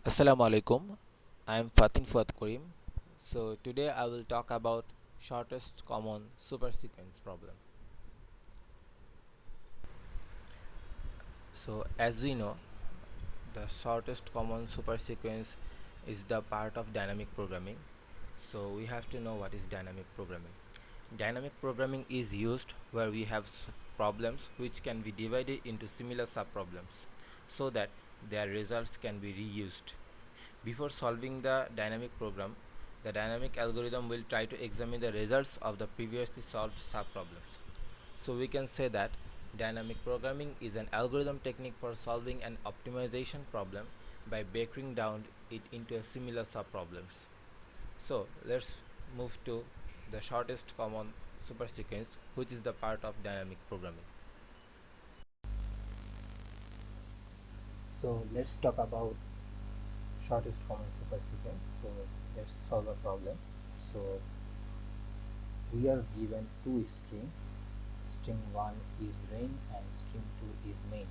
Assalamu alaikum. I am Fatin Fuad Karim. So today I will talk about shortest common supersequence problem. So as we know, the shortest common supersequence is the part of dynamic programming. So we have to know what is dynamic programming. Dynamic programming is used where we have problems which can be divided into similar subproblems so that their results can be reused. Before solving the dynamic program, the dynamic algorithm will try to examine the results of the previously solved subproblems. So we can say that dynamic programming is an algorithm technique for solving an optimization problem by breaking down it into a similar subproblems. So let's move to the shortest common supersequence, which is the part of dynamic programming. So let's talk about shortest common supersequence. So let's solve a problem. So we are given two strings. String 1 is rain and string 2 is main.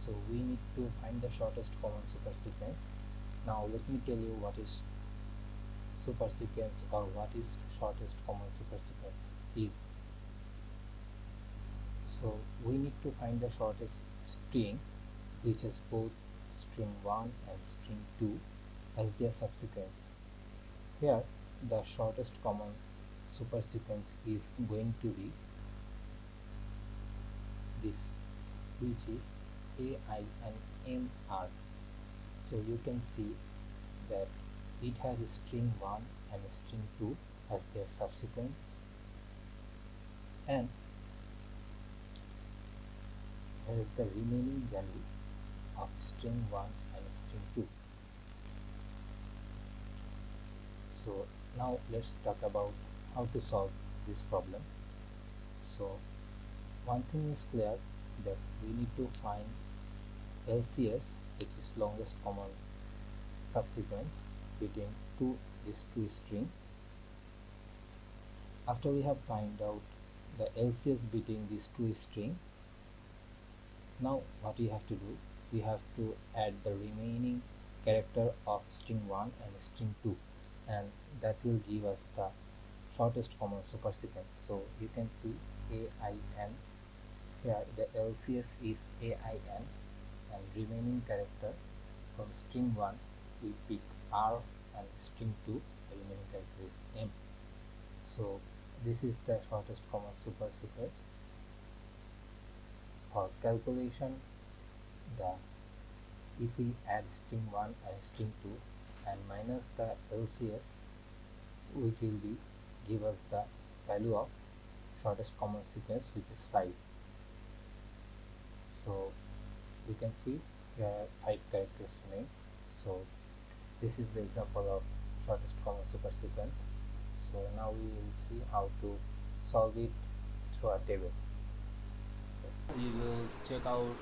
So we need to find the shortest common supersequence. Now let me tell you what is supersequence or what is shortest common supersequence is. So we need to find the shortest string which has both string 1 and string 2 as their subsequence. Here the shortest common supersequence is going to be this, which is AI and MR. So you can see that it has string 1 and string 2 as their subsequence, and here is the remaining value of string 1 and string 2. So now let's talk about how to solve this problem. So one thing is clear, that we need to find LCS, which is longest common subsequence between these two strings. After we have find out the LCS between these two strings, now what we have to do, we have to add the remaining character of string 1 and string 2, and that will give us the shortest common supersequence. So you can see AIN. Here the LCS is AIN, and remaining character from string 1 we pick R, and string 2 the remaining character is M. So this is the shortest common supersequence. For calculation, the if we add string 1 and string 2 and minus the LCS, which will be give us the value of shortest common sequence, which is 5. So we can see here are 5 characters remain. So this is the example of shortest common supersequence. So now we will see how to solve it through a table. We will check out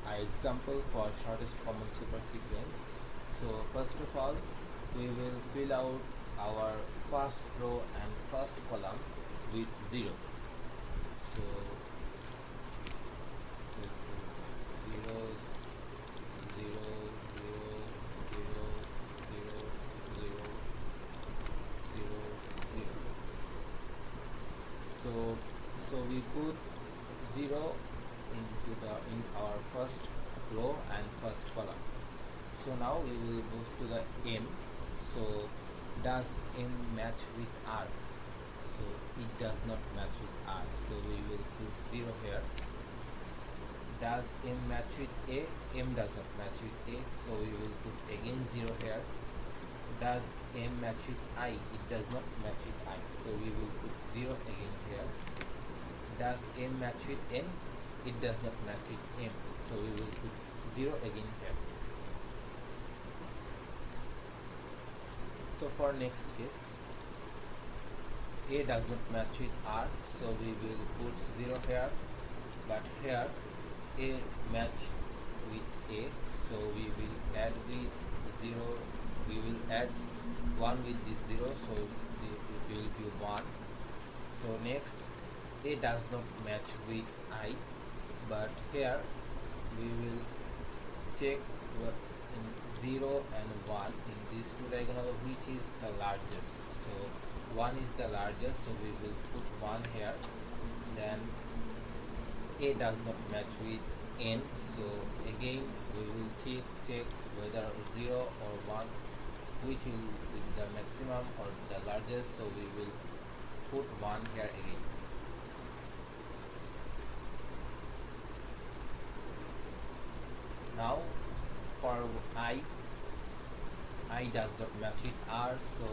an example for shortest common supersequence. So first of all, we will fill out our first row and first column with 0. So with 0, 0, 0, 0, 0, 0, 0, 0. So we put 0 in our first row and first column. So now we will move to the M. So does M match with R? So it does not match with R. So we will put 0 here. Does M match with A? M does not match with A. So we will put again 0 here. Does M match with I? It does not match with I. So we will put 0 again here. Does M match with N? It does not match with M. So we will put 0 again here. So for next case, A does not match with R, so we will put 0 here, but here A match with A, so we will add with 0, we will add 1 with this 0, so it will be 1. So next, A does not match with I, but here we will check in 0 and 1 in these two diagonal, which is the largest. So 1 is the largest, so we will put 1 here. Then a does not match with n, so again we will check whether 0 or 1 which will be the maximum or the largest, so we will put 1 here again. Now for I does not match with R, so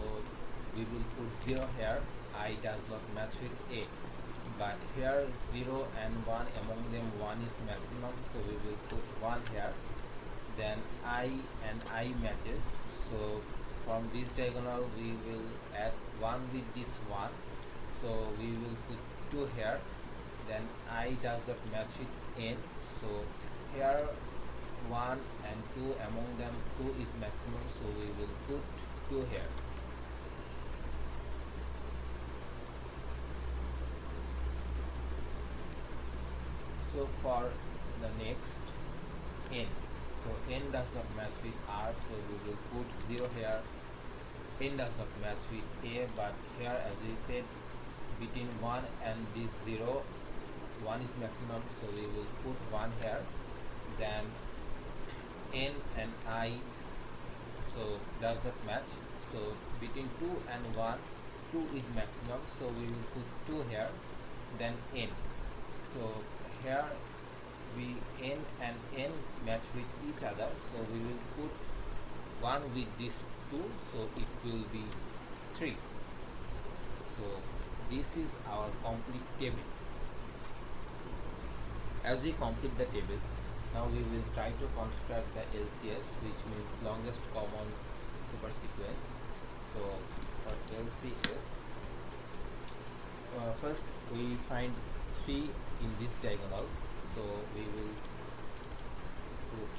we will put 0 here. I does not match with A, but here 0 and 1, among them 1 is maximum, so we will put 1 here. Then I and I matches, so from this diagonal we will add 1 with this 1, so we will put 2 here. Then I does not match with n, so here 1 and 2, among them 2 is maximum, so we will put 2 here. So for the next n, so n does not match with R, so we will put 0 here. N does not match with A, but here as we said, between 1 and this 0, 1 is maximum, so we will put 1 here. Then n and I, so does not match, so between 2 and 1, 2 is maximum, so we will put 2 here. Then n, so here we n and n match with each other, so we will put 1 with this 2, so it will be 3. So this is our complete table. As we complete the table, now we will try to construct the LCS, which means longest common supersequence. So for LCS, first we find 3 in this diagonal, so we will put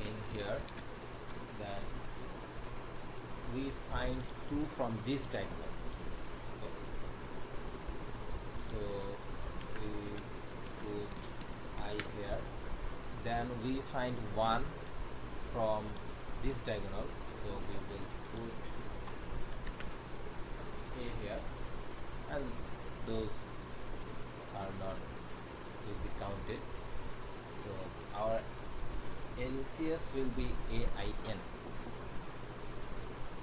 in here. Then we find 2 from this diagonal, so we put I here. Then we find 1 from this diagonal, so we will put A here, and those are not will be counted, so our LCS will be AIN.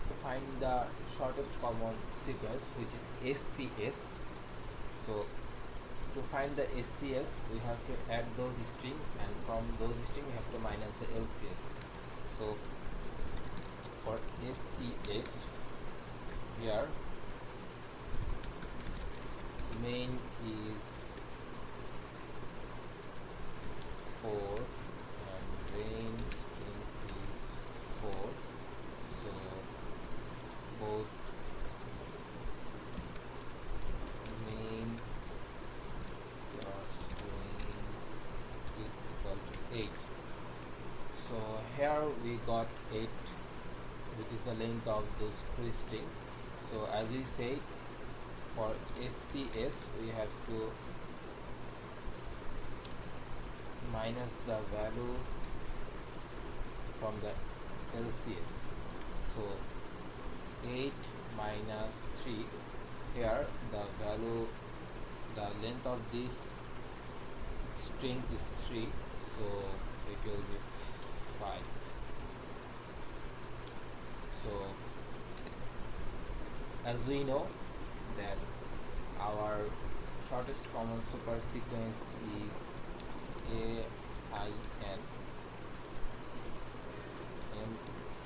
To find the shortest common sequence, which is SCS, so to find the SCS we have to add those strings, and from those strings we have to minus the LCS. So for SCS, here main is 4 and range string is 4, so both main plus range is equal to 8. So here we got 8, which is the length of those two strings. So as we said, for SCS we have to minus the value from the LCS. So 8 minus 3, here the value, the length of this string is 3, so it will be 5. So as we know that our shortest common supersequence is AIN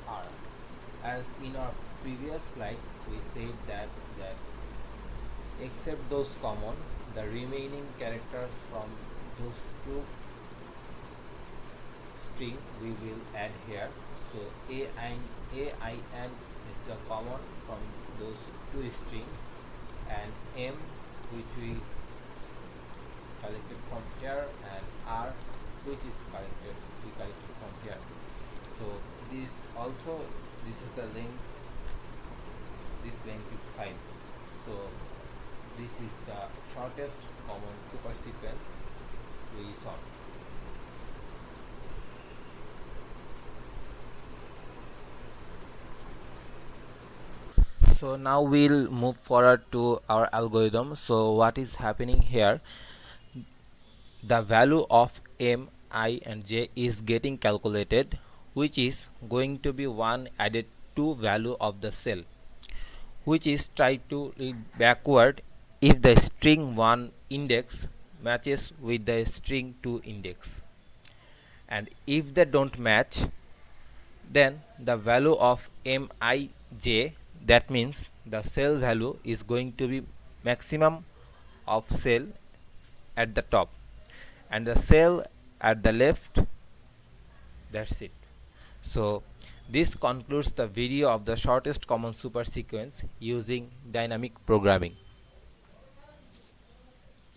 MR. As in our previous slide we said that except those common, the remaining characters from those two string we will add here. So AIN is the common from those two strings, and M, which we collected from here, and R, which is we collected from here. So this is the length, this length is 5. So this is the shortest common supersequence we solved. So now we'll move forward to our algorithm. So what is happening here, the value of m, I and j is getting calculated, which is going to be 1 added to value of the cell, which is try to read backward if the string 1 index matches with the string 2 index, and if they don't match, then the value of mij, that means the cell value is going to be maximum of cell at the top, and the cell at the left, that's it. So this concludes the video of the shortest common super sequence using dynamic programming.